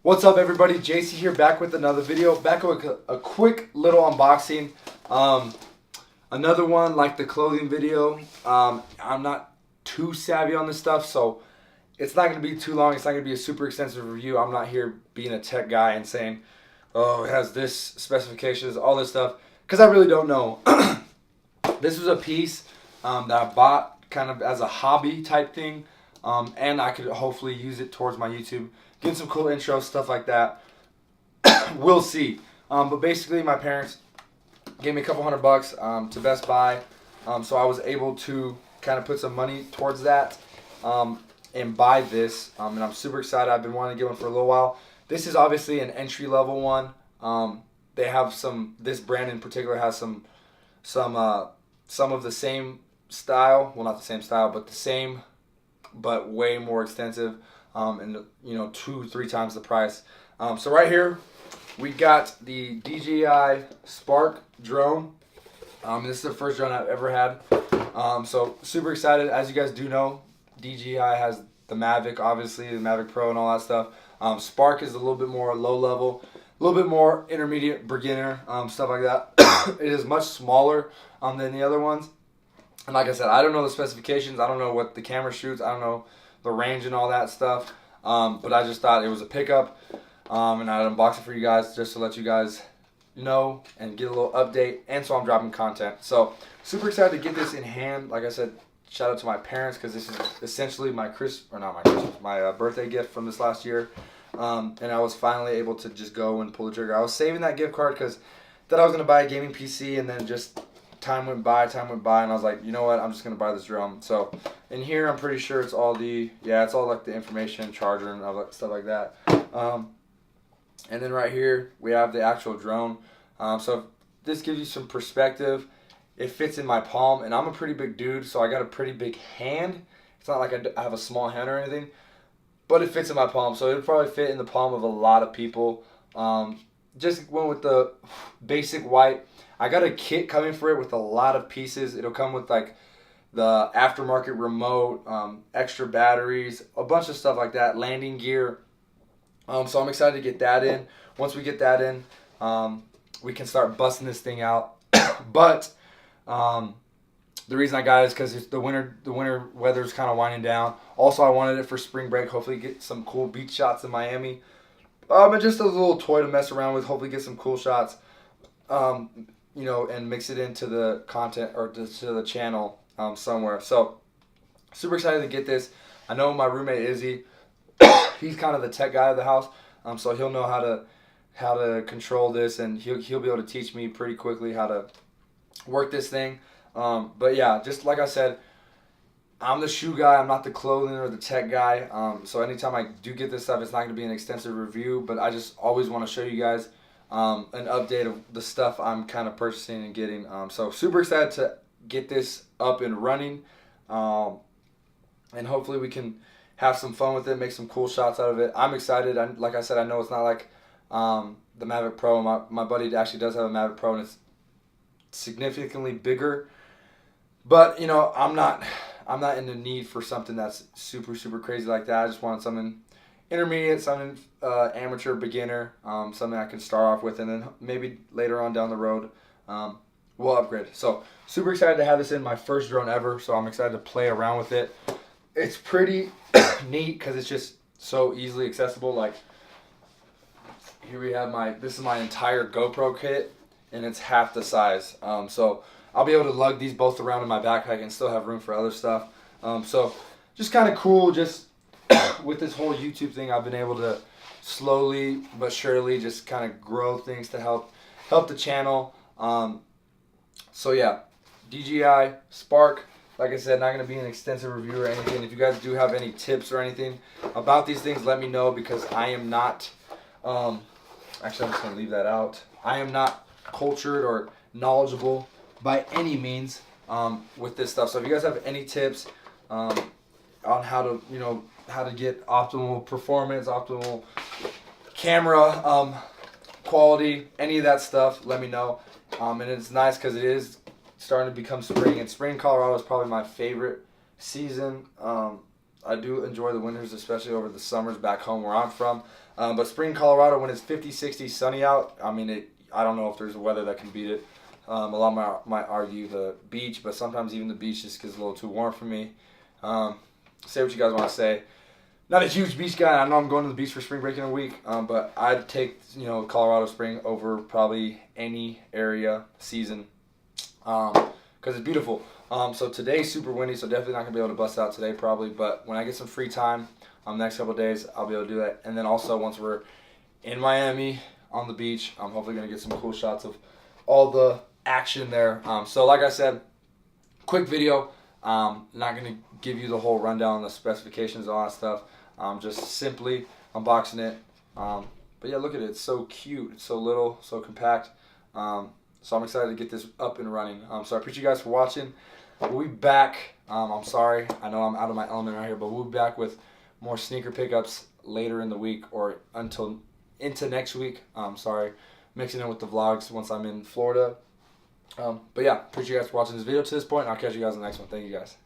What's up, everybody? JC here, back with another video. Back with a quick little unboxing. Another one like the clothing video. I'm not too savvy on this stuff, so it's not going to be too long. It's not going to be a super extensive review. I'm not here being a tech guy and saying, oh, it has this specifications, all this stuff, because I really don't know. This was a piece that I bought kind of as a hobby type thing, and I could hopefully use it towards my YouTube. Get some cool intros, stuff like that. We'll see. But basically, my parents gave me a couple $100 to Best Buy, so I was able to kind of put some money towards that and buy this. And I'm super excited. I've been wanting to get one for a little while. This is obviously an entry level one. They have some. This brand in particular has some of the same style. Well, not the same style, but the same, but way more extensive. And 2-3 times the price. So right here we got the DJI Spark drone. This is the first drone I've ever had. So super excited. As you guys do know, DJI has the Mavic, obviously the Mavic Pro and all that stuff. Spark is a little bit more low level, a little bit more intermediate, beginner, stuff like that. It is much smaller than the other ones. And like I said, I don't know the specifications. I don't know what the camera shoots. I don't know the range and all that stuff, but I just thought it was a pickup, and I'd unbox it for you guys just to let you guys know and get a little update, and so I'm dropping content. So super excited to get this in hand. Like I said, shout out to my parents, because this is essentially my birthday gift from this last year, and I was finally able to just go and pull the trigger. I was saving that gift card because thought I was going to buy a gaming PC, and then just time went by, and I was like, you know what, I'm just going to buy this drone. So in here, I'm pretty sure it's all it's all like the information, charger, and all that stuff like that. And then right here, we have the actual drone. So this gives you some perspective. It fits in my palm, and I'm a pretty big dude, so I got a pretty big hand. It's not like I have a small hand or anything, but it fits in my palm, so it'll probably fit in the palm of a lot of people. Just went with the basic white. I got a kit coming for it with a lot of pieces. It'll come with like the aftermarket remote, extra batteries, a bunch of stuff like that, landing gear. So I'm excited to get that in. Once we get that in, we can start busting this thing out. But the reason I got it is because the winter weather is kind of winding down. Also, I wanted it for spring break. Hopefully get some cool beach shots in Miami. And just a little toy to mess around with. Hopefully get some cool shots. And mix it into the content or to the channel somewhere. So super excited to get this. I know my roommate Izzy, he's kind of the tech guy of the house, so he'll know how to control this, and he'll be able to teach me pretty quickly how to work this thing. But yeah, just like I said, I'm the shoe guy. I'm not the clothing or the tech guy. So anytime I do get this stuff, it's not going to be an extensive review, but I just always want to show you guys an update of the stuff I'm kind of purchasing and getting. So super excited to get this up and running, and hopefully we can have some fun with it, make some cool shots out of it. I'm excited. Like I said, I know it's not like the Mavic Pro. My buddy actually does have a Mavic Pro, and it's significantly bigger. But I'm not in the need for something that's super crazy like that. I just wanted something intermediate, something amateur, beginner, something I can start off with, and then maybe later on down the road we'll upgrade. So super excited to have this in, my first drone ever, so I'm excited to play around with it. It's pretty neat because it's just so easily accessible. Like here we have this is my entire GoPro kit, and it's half the size. So I'll be able to lug these both around in my backpack and still have room for other stuff. So just kind of cool. Just with this whole YouTube thing, I've been able to slowly but surely just kind of grow things to help the channel. So yeah, DJI Spark. Like I said, not going to be an extensive review or anything. If you guys do have any tips or anything about these things, let me know, because I am not, actually I'm just going to leave that out. I am not cultured or knowledgeable by any means with this stuff. So if you guys have any tips on how to get optimal performance, optimal camera quality, any of that stuff, let me know. And it's nice because it is starting to become spring, and spring in Colorado is probably my favorite season. I do enjoy the winters, especially over the summers back home where I'm from. But spring Colorado, when it's 50, 60, sunny out, I mean, I don't know if there's a weather that can beat it. A lot might argue the beach, but sometimes even the beach just gets a little too warm for me. Say what you guys want to say. Not a huge beach guy. I know I'm going to the beach for spring break in a week, but I'd take Colorado spring over probably any area season because it's beautiful. So today's super windy, so definitely not gonna be able to bust out today probably. But when I get some free time, next couple of days, I'll be able to do that. And then also once we're in Miami on the beach, I'm hopefully gonna get some cool shots of all the action there. So like I said, quick video. Not gonna give you the whole rundown, the specifications, all that stuff. Just simply unboxing it. But yeah, look at it. It's so cute. It's so little, so compact. So I'm excited to get this up and running. So I appreciate you guys for watching. We'll be back. I'm sorry. I know I'm out of my element right here, but we'll be back with more sneaker pickups later in the week or into next week. Sorry. Mixing it with the vlogs once I'm in Florida. But yeah, appreciate you guys for watching this video to this point. I'll catch you guys in the next one. Thank you guys.